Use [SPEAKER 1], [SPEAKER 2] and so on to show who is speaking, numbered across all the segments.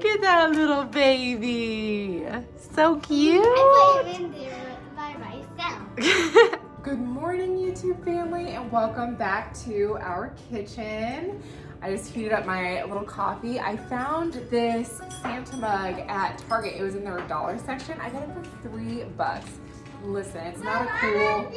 [SPEAKER 1] Look at that little baby. So cute.
[SPEAKER 2] I put him in there by myself.
[SPEAKER 1] Good morning, YouTube family, and welcome back to our kitchen. I just heated up my little coffee. I found this Santa mug at Target. It was in their dollar section. I got it for $3. Listen, it's not a cool.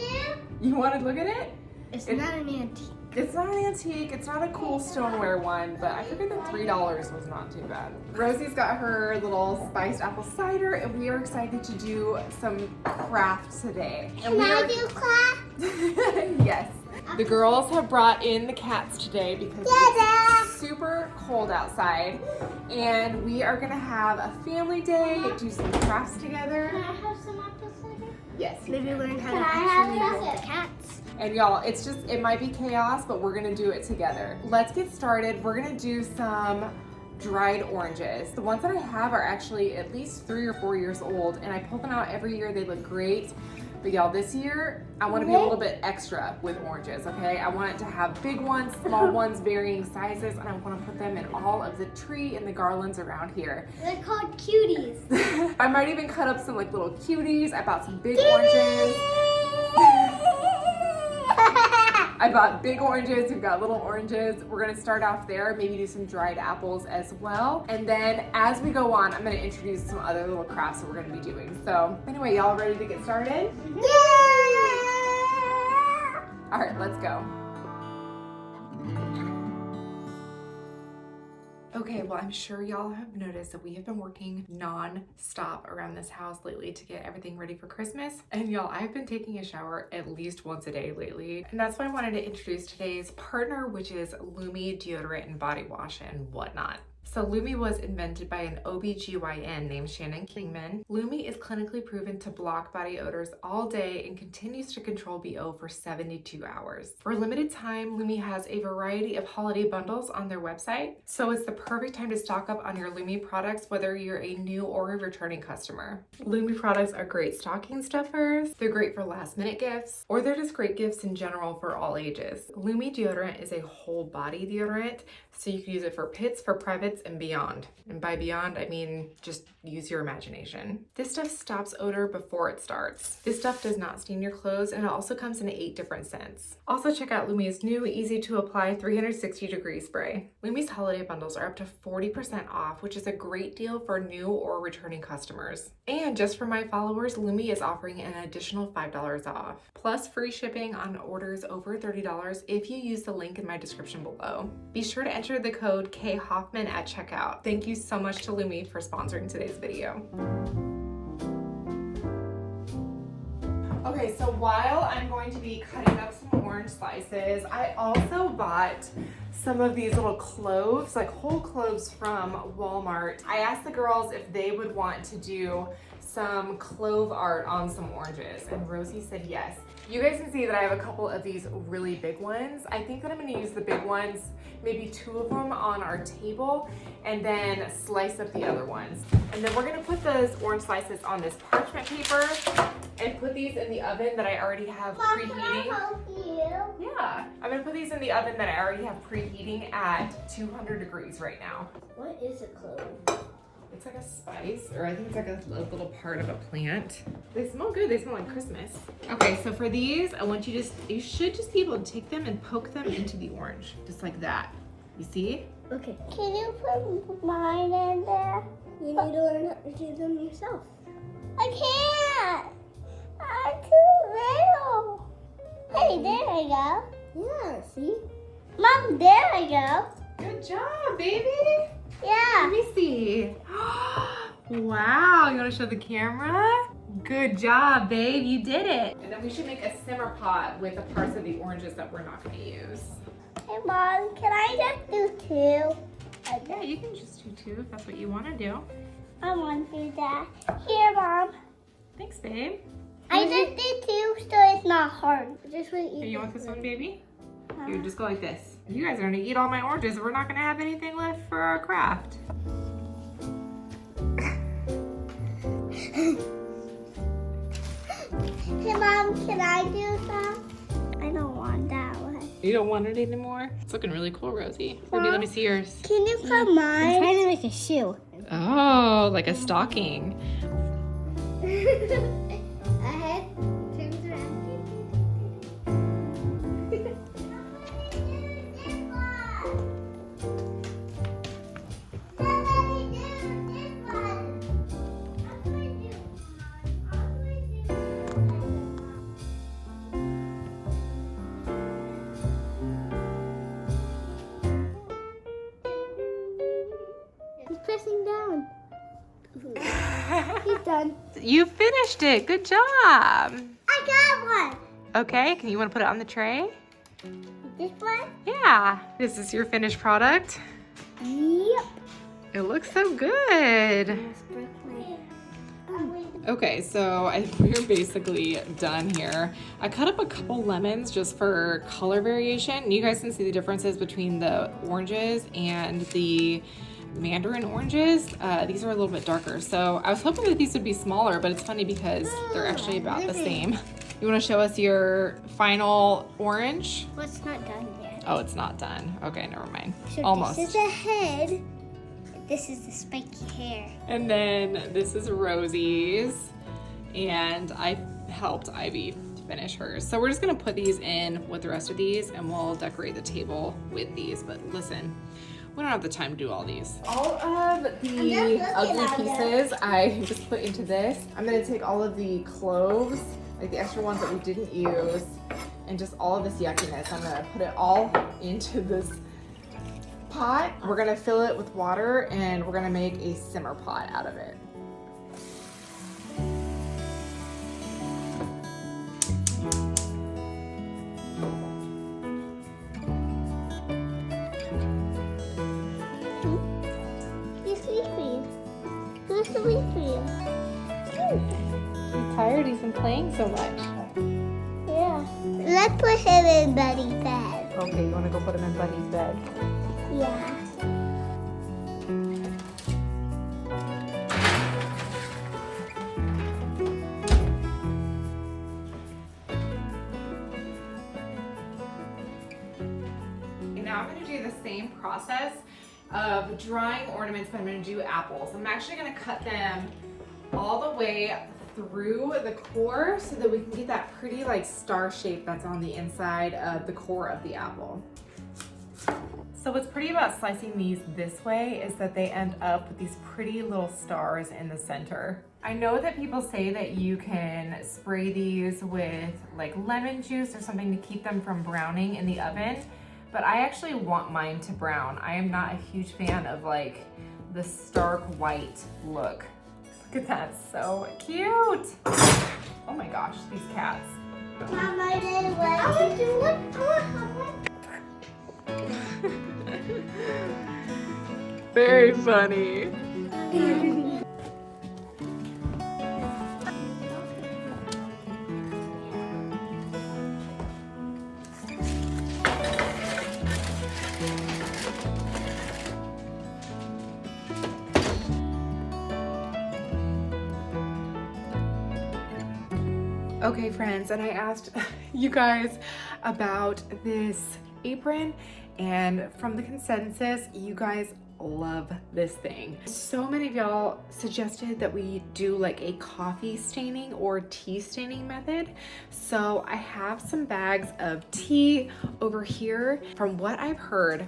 [SPEAKER 1] You want to look at it?
[SPEAKER 2] It's not an antique.
[SPEAKER 1] It's not an antique, it's not a cool stoneware one, but I figured that $3 was not too bad. Rosie's got her little spiced apple cider, and we are excited to do some craft today.
[SPEAKER 2] Can I do craft?
[SPEAKER 1] Yes. The girls have brought in the cats today because it's super cold outside, and we are gonna have a family day, do some crafts together.
[SPEAKER 2] Can I have some apple cider?
[SPEAKER 1] Yes.
[SPEAKER 2] Maybe learn how to actually hold the cats.
[SPEAKER 1] And y'all, it might be chaos, but we're gonna do it together. Let's get started. We're gonna do some dried oranges. The ones that I have are actually at least 3 or 4 years old, and I pull them out every year. They look great. But y'all, this year, I wanna be a little bit extra with oranges, okay? I want it to have big ones, small ones, varying sizes, and I wanna put them in all of the tree and the garlands around here.
[SPEAKER 2] They're called cuties.
[SPEAKER 1] I might even cut up some like little cuties. I bought some big oranges. I bought big oranges, we've got little oranges. We're gonna start off there, maybe do some dried apples as well. And then as we go on, I'm gonna introduce some other little crafts that we're gonna be doing. So anyway, y'all ready to get started?
[SPEAKER 2] Yeah!
[SPEAKER 1] All right, let's go. Okay, well, I'm sure y'all have noticed that we have been working non-stop around this house lately to get everything ready for Christmas. And y'all, I've been taking a shower at least once a day lately. And that's why I wanted to introduce today's partner, which is Lumi deodorant and body wash and whatnot. So Lumi was invented by an OBGYN named Shannon Kingman. Lumi is clinically proven to block body odors all day and continues to control BO for 72 hours. For a limited time, Lumi has a variety of holiday bundles on their website. So it's the perfect time to stock up on your Lumi products, whether you're a new or a returning customer. Lumi products are great stocking stuffers. They're great for last minute gifts, or they're just great gifts in general for all ages. Lumi deodorant is a whole body deodorant, so you can use it for pits, for privates, and beyond. And by beyond, I mean just use your imagination. This stuff stops odor before it starts. This stuff does not stain your clothes, and it also comes in 8 different scents. Also check out Lumi's new easy to apply 360-degree spray. Lumi's holiday bundles are up to 40% off, which is a great deal for new or returning customers. And just for my followers, Lumi is offering an additional $5 off, plus free shipping on orders over $30 if you use the link in my description below. Be sure to enter the code KHOFFMAN at checkout. Thank you so much to Lumi for sponsoring today's video. Okay, so while I'm going to be cutting up some orange slices, I also bought some of these little cloves, like whole cloves from Walmart. I asked the girls if they would want to do some clove art on some oranges, and Rosie said yes. You guys can see that I have a couple of these really big ones. I think that I'm gonna use the big ones, maybe 2 of them on our table, and then slice up the other ones. And then we're gonna put those orange slices on this parchment paper and put these in the oven that I already have preheating.
[SPEAKER 2] Can I help you?
[SPEAKER 1] Yeah, I'm gonna put these in the oven that I already have preheating at 200 degrees right now.
[SPEAKER 2] What is a clove?
[SPEAKER 1] It's like a spice, or I think it's like a little part of a plant. They smell good, they smell like Christmas. Okay, so for these, I want you should just be able to take them and poke them into the orange, just like that. You see?
[SPEAKER 2] Okay. Can you put mine in there? You need to learn how to do them yourself. I can't. I'm too little. Hey, there I go. Yeah, see? Mom, there I go.
[SPEAKER 1] Good job, baby.
[SPEAKER 2] Yeah.
[SPEAKER 1] Let me see. Wow, you want to show the camera? Good job, babe, you did it. And then we should make a simmer pot with the parts of the oranges that we're not going to use.
[SPEAKER 2] Hey, Mom, can I just do 2?
[SPEAKER 1] Yeah, you can just do 2 if that's what you want to do.
[SPEAKER 2] I want to do that. Here, Mom.
[SPEAKER 1] Thanks, babe.
[SPEAKER 2] I just did 2, so it's not hard. Just what
[SPEAKER 1] Here, you want this one, baby? You just go like this. You guys are gonna eat all my oranges. We're not gonna have anything left for our craft.
[SPEAKER 2] Hey, Mom, can I do some? I don't want that one.
[SPEAKER 1] You don't want it anymore? It's looking really cool, Rosie. Ruby, let me see yours.
[SPEAKER 2] Can you put mine? I'm trying to make a shoe.
[SPEAKER 1] Oh, like a stocking.
[SPEAKER 2] Ahead, turns around. He's pressing down. He's done.
[SPEAKER 1] You finished it. Good job.
[SPEAKER 2] I got one.
[SPEAKER 1] Okay, you want to put it on the tray?
[SPEAKER 2] This one?
[SPEAKER 1] Yeah. Is this your finished product?
[SPEAKER 2] Yep.
[SPEAKER 1] It looks so good.
[SPEAKER 2] Almost broke my
[SPEAKER 1] Okay, so we're basically done here. I cut up a couple lemons just for color variation. You guys can see the differences between the oranges and the mandarin oranges. These are a little bit darker. So I was hoping that these would be smaller, but it's funny because they're actually about the same. You want to show us your final orange?
[SPEAKER 2] Well, it's not done yet.
[SPEAKER 1] Oh, it's not done. Okay, never mind.
[SPEAKER 2] So
[SPEAKER 1] Almost.
[SPEAKER 2] This is the head. This is the spiky hair.
[SPEAKER 1] And then this is Rosie's, and I helped Ivy finish hers. So we're just gonna put these in with the rest of these, and we'll decorate the table with these. But listen, we don't have the time to do all these. All of the ugly pieces I just put into this. I'm gonna take all of the cloves, like the extra ones that we didn't use, and just all of this yuckiness. I'm gonna put it all into this pot. We're gonna fill it with water and we're gonna make a simmer pot out of it.
[SPEAKER 2] He's sleeping. Who's sleeping?
[SPEAKER 1] He's tired, he's been playing so much.
[SPEAKER 2] Yeah. Let's put him in Buddy's bed.
[SPEAKER 1] Okay, you wanna go put him in Buddy's bed?
[SPEAKER 2] Yeah.
[SPEAKER 1] Now I'm gonna do the same process of drying ornaments, but I'm gonna do apples. I'm actually gonna cut them all the way through the core so that we can get that pretty like star shape that's on the inside of the core of the apple. So what's pretty about slicing these this way is that they end up with these pretty little stars in the center. I know that people say that you can spray these with like lemon juice or something to keep them from browning in the oven, but I actually want mine to brown. I am not a huge fan of like the stark white look. Look at that, so cute. Oh my gosh, these cats.
[SPEAKER 2] Mom, I did what? I want to do what?
[SPEAKER 1] Very funny. Okay, friends, and I asked you guys about this apron, and from the consensus, you guys love this thing. So many of y'all suggested that we do like a coffee staining or tea staining method. So I have some bags of tea over here. From what I've heard,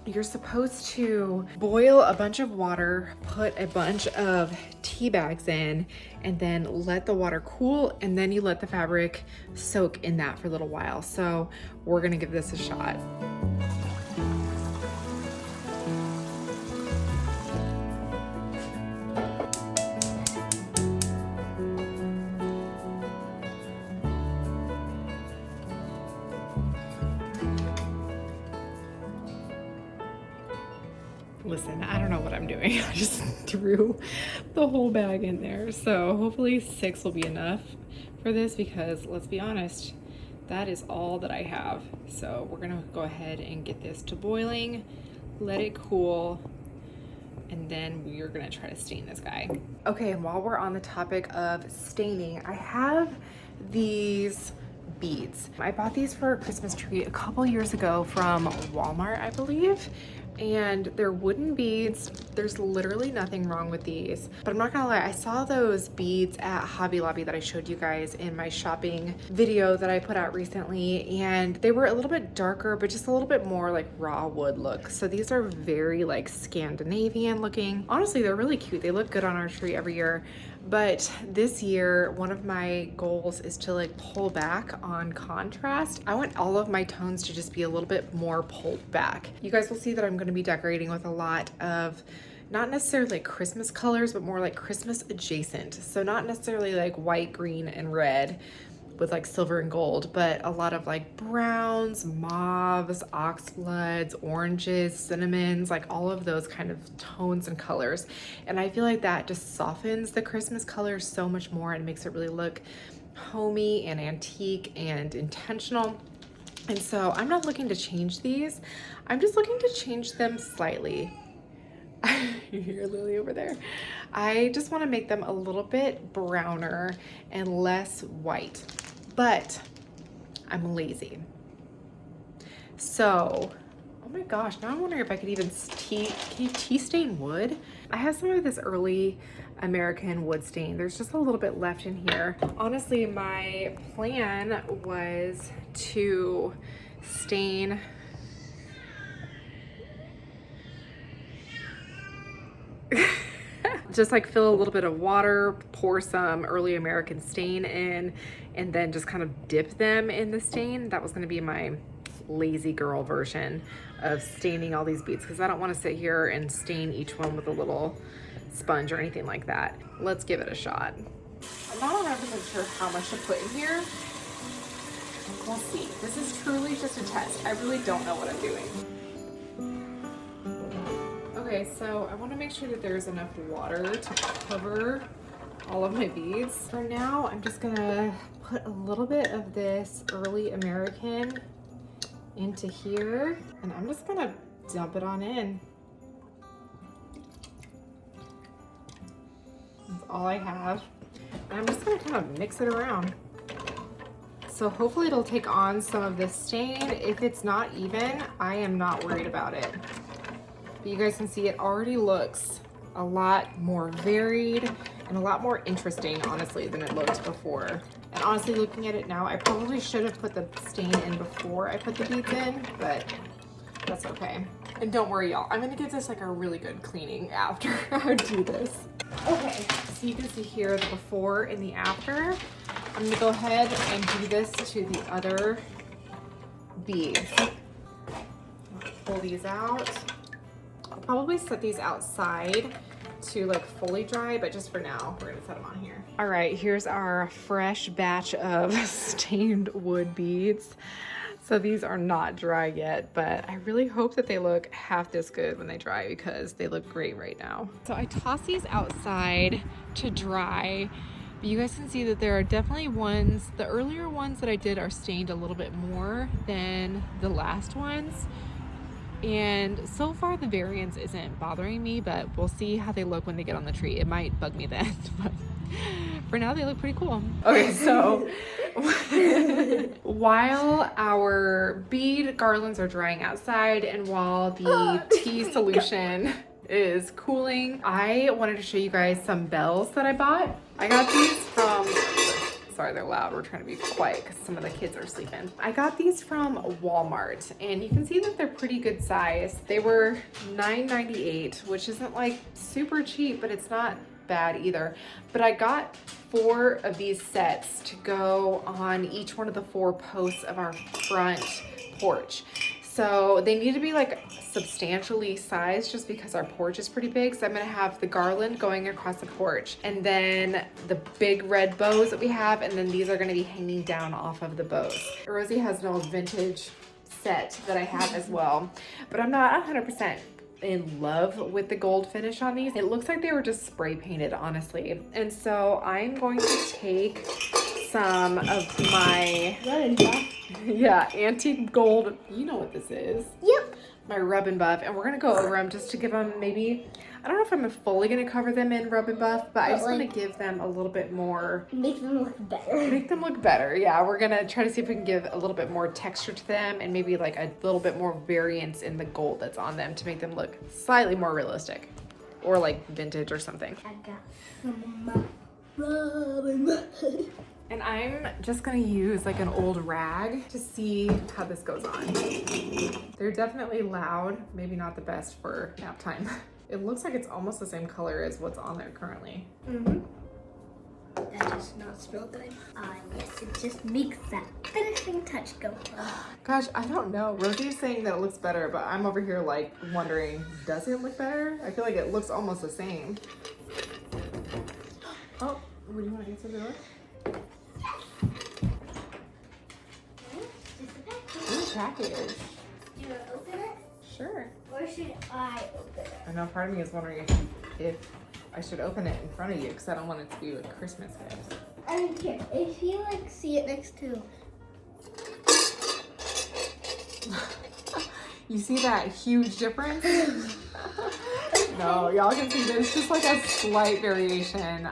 [SPEAKER 1] you're supposed to boil a bunch of water, put a bunch of tea bags in, and then let the water cool, and then you let the fabric soak in that for a little while. So we're gonna give this a shot. Listen, I don't know what I'm doing. I just threw the whole bag in there. So hopefully 6 will be enough for this, because let's be honest, that is all that I have. So we're gonna go ahead and get this to boiling, let it cool, and then we're gonna try to stain this guy. Okay, and while we're on the topic of staining, I have these beads. I bought these for a Christmas tree a couple years ago from Walmart, I believe. and they're wooden beads. There's literally nothing wrong with these, but I'm not gonna lie, I saw those beads at Hobby Lobby that I showed you guys in my shopping video that I put out recently, and they were a little bit darker, but just a little bit more like raw wood look. So these are very like Scandinavian looking. Honestly, they're really cute. They look good on our tree every year. But this year, one of my goals is to like pull back on contrast. I want all of my tones to just be a little bit more pulled back. You guys will see that I'm going to be decorating with a lot of not necessarily like Christmas colors, but more like Christmas adjacent. So not necessarily like white, green, and red with like silver and gold, but a lot of like browns, mauves, oxbloods, oranges, cinnamons, like all of those kind of tones and colors. And I feel like that just softens the Christmas colors so much more and makes it really look homey and antique and intentional. And so I'm not looking to change these. I'm just looking to change them slightly. You hear Lily over there. I just want to make them a little bit browner and less white, but I'm lazy. So, oh my gosh, now I'm wondering if I could even tea stain wood. I have some of this early American wood stain. There's just a little bit left in here. Honestly, my plan was to stain just like fill a little bit of water, pour some early American stain in, and then just kind of dip them in the stain. That was going to be my lazy girl version of staining all these beads, because I don't want to sit here and stain each one with a little sponge or anything like that. Let's give it a shot. I'm not 100% sure how much to put in here. We'll see. This is truly just a test. I really don't know what I'm doing. Okay, so I want to make sure that there's enough water to cover all of my beads. For now, I'm just gonna put a little bit of this early American into here, and I'm just gonna dump it on in. That's all I have. And I'm just gonna kind of mix it around. So hopefully it'll take on some of this stain. If it's not even, I am not worried about it. But you guys can see it already looks a lot more varied and a lot more interesting, honestly, than it looked before. And honestly, looking at it now, I probably should have put the stain in before I put the beads in, but that's okay. And don't worry, y'all, I'm gonna give this like a really good cleaning after I do this. Okay, so you can see here the before and the after. I'm gonna go ahead and do this to the other beads. Pull these out. I'll probably set these outside to like fully dry, but just for now, we're gonna set them on here. All right, here's our fresh batch of stained wood beads. So these are not dry yet, but I really hope that they look half this good when they dry, because they look great right now. So I toss these outside to dry. But you guys can see that there are definitely ones, the earlier ones that I did are stained a little bit more than the last ones. And so far the variance isn't bothering me, but we'll see how they look when they get on the tree. It might bug me then, but for now they look pretty cool. Okay, so while our bead garlands are drying outside and while the tea solution is cooling, I wanted to show you guys some bells that I bought. I got these from, sorry they're loud, we're trying to be quiet because some of the kids are sleeping. I got these from Walmart, and you can see that they're pretty good size. They were $9.98, which isn't like super cheap, but it's not bad either. But I got 4 of these sets to go on each one of the 4 posts of our front porch. So they need to be like substantially sized just because our porch is pretty big. So I'm gonna have the garland going across the porch, and then the big red bows that we have, and then these are gonna be hanging down off of the bows. Rosie has an old vintage set that I have as well, but I'm not 100% in love with the gold finish on these. It looks like they were just spray painted, honestly. And so I'm going to take some of my antique gold, you know what this is.
[SPEAKER 2] Yep.
[SPEAKER 1] my Rub and Buff, and we're gonna go over them just to give them maybe, I don't know if I'm fully gonna cover them in Rub and Buff, but I just want to give them a little bit more.
[SPEAKER 2] Make them look better.
[SPEAKER 1] Make them look better, yeah. We're gonna try to see if we can give a little bit more texture to them and maybe like a little bit more variance in the gold that's on them to make them look slightly more realistic or like vintage or something.
[SPEAKER 2] I got some Rub and Buff.
[SPEAKER 1] And I'm just gonna use like an old rag to see how this goes on. They're definitely loud, maybe not the best for nap time. It looks like it's almost the same color as what's on there currently.
[SPEAKER 2] Mm-hmm. That does not smell good. Yes, it just makes that finishing touch go.
[SPEAKER 1] Gosh, I don't know. Rosie's saying that it looks better, but I'm over here like wondering, does it look better? I feel like it looks almost the same. Oh, would you want to answer the door? Package.
[SPEAKER 2] Do you want to open it?
[SPEAKER 1] Sure.
[SPEAKER 2] Or should I open it?
[SPEAKER 1] I know part of me is wondering if I should open it in front of you because I don't want it to be a Christmas gift.
[SPEAKER 2] I don't care. If you like see it next to.
[SPEAKER 1] You see that huge difference? No, y'all can see there's just like a slight variation.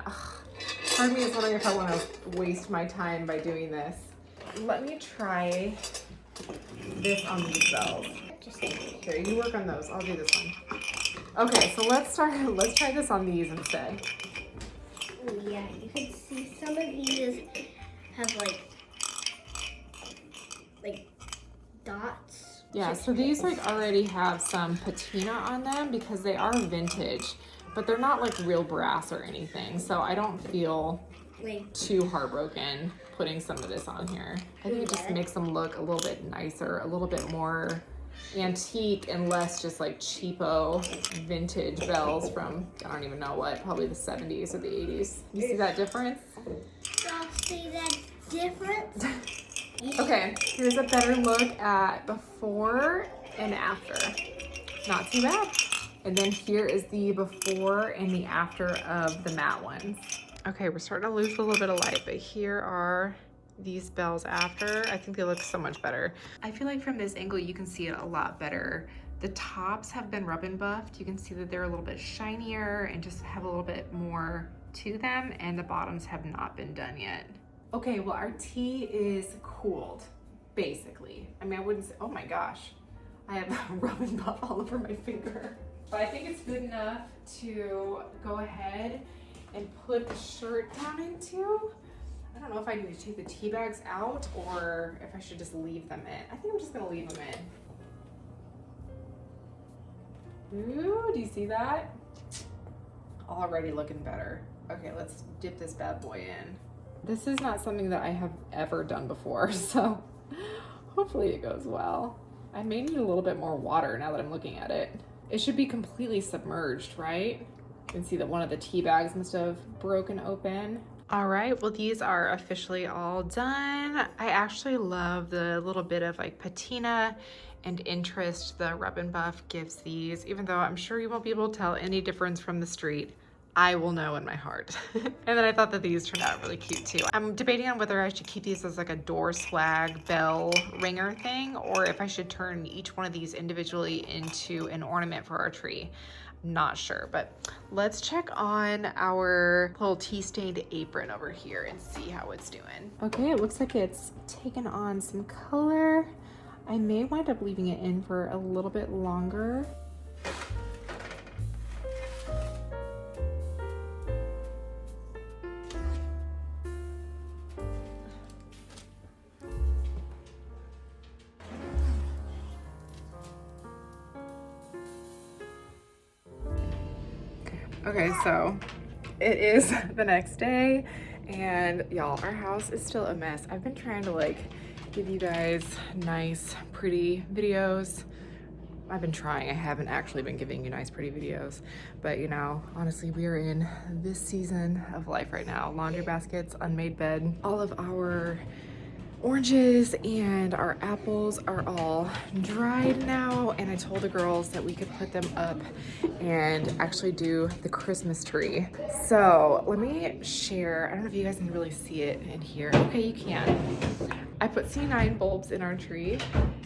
[SPEAKER 1] Part of me is wondering if I want to waste my time by doing this. Let me try this on these bells. Here, you work on those. I'll do this one. Okay, so let's try this on these instead.
[SPEAKER 2] Oh yeah, you can see some of these have like dots.
[SPEAKER 1] Yeah, so these like already have some patina on them because they are vintage, but they're not like real brass or anything. So I don't feel too heartbroken putting some of this on here. I think it just makes them look a little bit nicer, a little bit more antique and less just like cheapo vintage bells from, I don't even know what, probably the 70s or the 80s. You see that difference?
[SPEAKER 2] I'll see that difference.
[SPEAKER 1] Okay, here's a better look at before and after. Not too bad. And then here is the before and the after of the matte ones. Okay, we're starting to lose a little bit of light, but here are these bells after. I think they look so much better. I feel like from this angle, you can see it a lot better. The tops have been rub and buffed. You can see that they're a little bit shinier and just have a little bit more to them, and the bottoms have not been done yet. Okay, well, our tea is cooled, basically. I mean, I wouldn't say, oh my gosh, I have rub and buff all over my finger. But I think it's good enough to go ahead and put the shirt down into. I don't know if I need to take the tea bags out or if I should just leave them in. I think I'm just gonna leave them in. Ooh, do you see that? Already looking better. Okay, let's dip this bad boy in. This is not something that I have ever done before, so hopefully it goes well. I may need a little bit more water now that I'm looking at it. It should be completely submerged, right? You can see that one of the tea bags must have broken open. All right, well, these are officially all done. I actually love the little bit of like patina and interest the rub and buff gives these, even though I'm sure you won't be able to tell any difference from the street. I will know in my heart. And then I thought that these turned out really cute too. I'm debating on whether I should keep these as like a door swag bell ringer thing, or if I should turn each one of these individually into an ornament for our tree. Not sure, but let's check on our little tea stained apron over here and see how it's doing. Okay, it looks like it's taken on some color. I may wind up leaving it in for a little bit longer. Okay, so it is the next day and y'all, our house is still a mess. I've been trying to like give you guys nice, pretty videos. I've been trying. I haven't actually been giving you nice, pretty videos, but you know, honestly, we are in this season of life right now. Laundry baskets, unmade bed, all of our oranges and our apples are all dried now, and I told the girls that we could put them up and actually do the Christmas tree. So let me share, I don't know if you guys can really see it in here. Okay, you can. I put C9 bulbs in our tree,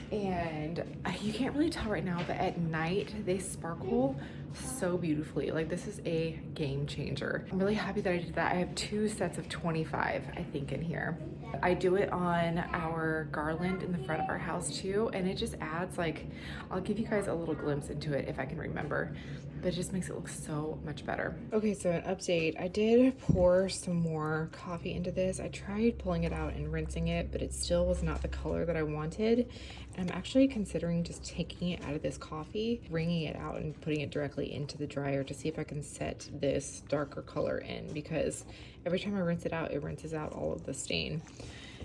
[SPEAKER 1] and you can't really tell right now, but at night they sparkle so beautifully. Like, this is a game changer. I'm really happy that I did that. I have 2 sets of 25, I think, in here. I do it on our garland in the front of our house too, and it just adds, like, I'll give you guys a little glimpse into it if I can remember, but it just makes it look so much better. Okay, so an update. I did pour some more coffee into this. I tried pulling it out and rinsing it, but it still was not the color that I wanted. And I'm actually considering just taking it out of this coffee, wringing it out and putting it directly into the dryer to see if I can set this darker color in, because every time I rinse it out, it rinses out all of the stain.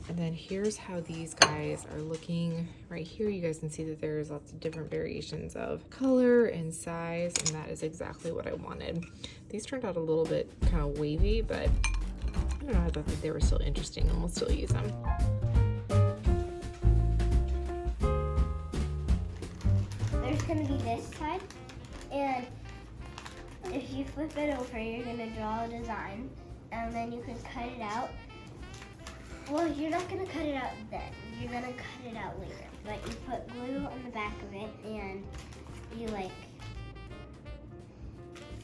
[SPEAKER 1] And then here's how these guys are looking. Right here, you guys can see that there's lots of different variations of color and size, and that is exactly what I wanted. These turned out a little bit kind of wavy, but I don't know, I thought that they were still interesting, and we'll still use them.
[SPEAKER 2] There's gonna be this side, and if you flip it over, you're gonna draw a design, and then you can cut it out. Well, you're not gonna cut it out then. You're gonna cut it out later. But you put glue on the back of it, and you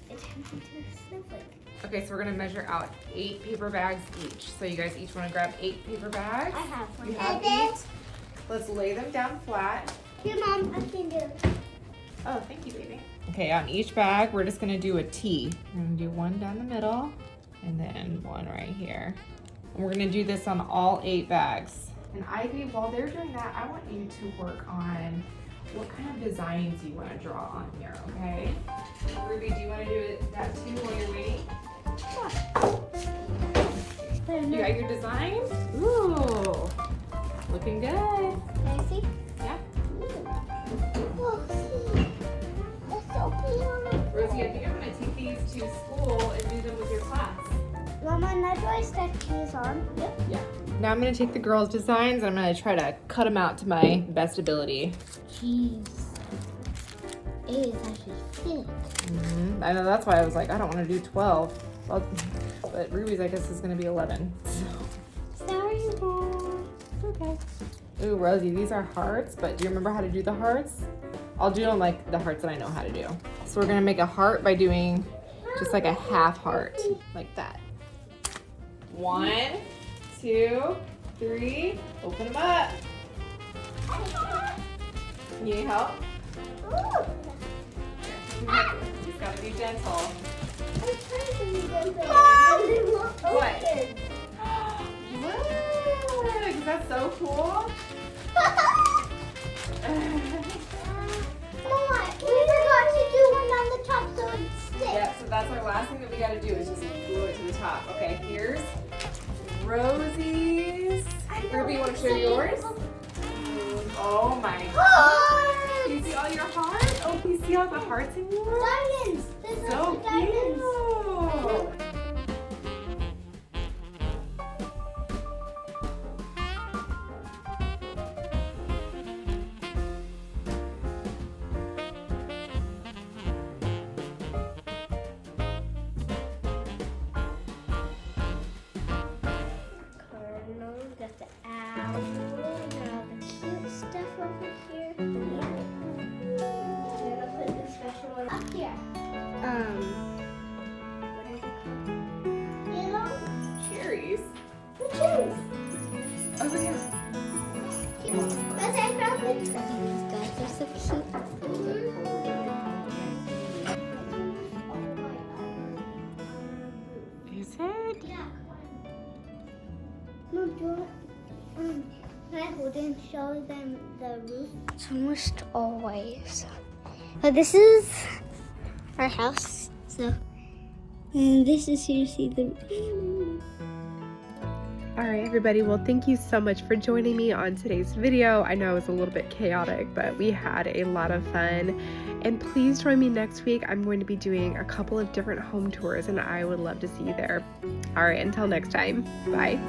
[SPEAKER 2] it turns into a snowflake.
[SPEAKER 1] Okay, so we're gonna measure out 8 paper bags each. So you guys each wanna grab 8 paper bags?
[SPEAKER 2] I have one.
[SPEAKER 1] You have 8? Let's lay them down flat.
[SPEAKER 2] Here, Mom, I can do it.
[SPEAKER 1] Oh, thank you, baby. Okay, on each bag, we're just gonna do a T. We're gonna do one down the middle, and then one right here. And we're gonna do this on all 8 bags. And Ivy, while they're doing that, I want you to work on what kind of designs you wanna draw on here, okay? Ruby, do you wanna do that too while you're waiting?
[SPEAKER 2] Sure.
[SPEAKER 1] You got your designs? Ooh, looking good.
[SPEAKER 2] Can I see?
[SPEAKER 1] Yeah.
[SPEAKER 2] Oh, see. That's so beautiful.
[SPEAKER 1] Rosie, I think I'm gonna take these to school and do them with your class.
[SPEAKER 2] Mama, now do I stack these on? Yep.
[SPEAKER 1] Yeah. Now I'm gonna take the girls' designs and I'm gonna try to cut them out to my best ability.
[SPEAKER 2] Jeez. It is actually thick.
[SPEAKER 1] I know, that's why I was like, I don't want to do 12. Well, but Ruby's, I guess, is gonna be 11. So.
[SPEAKER 2] Sorry, Mom.
[SPEAKER 1] Okay. Ooh, Rosie, these are hearts, but do you remember how to do the hearts? I'll do them like the hearts that I know how to do. So we're gonna make a heart by doing just like a half heart, like that. 1, 2, 3, open them up. You need help? You've got to be gentle.
[SPEAKER 2] I'm trying to be gentle.
[SPEAKER 1] What? Look, that's so cool.
[SPEAKER 2] Mama, we forgot to do one on the top so it sticks.
[SPEAKER 1] Yeah, so that's our last thing that we got to do is just glue it to the top. Okay, here's Rosie's. Ruby, you want to show yours? Oh my God. You see all your hearts? Oh, you see all the hearts in yours?
[SPEAKER 2] Diamonds. There's
[SPEAKER 1] So
[SPEAKER 2] lots of diamonds.
[SPEAKER 1] cute.
[SPEAKER 2] Got the owl, got all the cute stuff over here. I'm gonna put the special one up here. What is it called? Yellow?
[SPEAKER 1] Cherries.
[SPEAKER 2] The cherries.
[SPEAKER 1] Oh, yeah.
[SPEAKER 2] Because I found pictures. These guys are so cute.
[SPEAKER 1] Is it?
[SPEAKER 2] Yeah. Mom, do you want, can I hold it and show them the roof? It's almost always. So this is our house. So, and this is here to see the roof.
[SPEAKER 3] All right, everybody. Well, thank you so much for joining me on today's video. I know it was a little bit chaotic, but we had a lot of fun. And please join me next week. I'm going to be doing a couple of different home tours, and I would love to see you there. All right, until next time. Bye.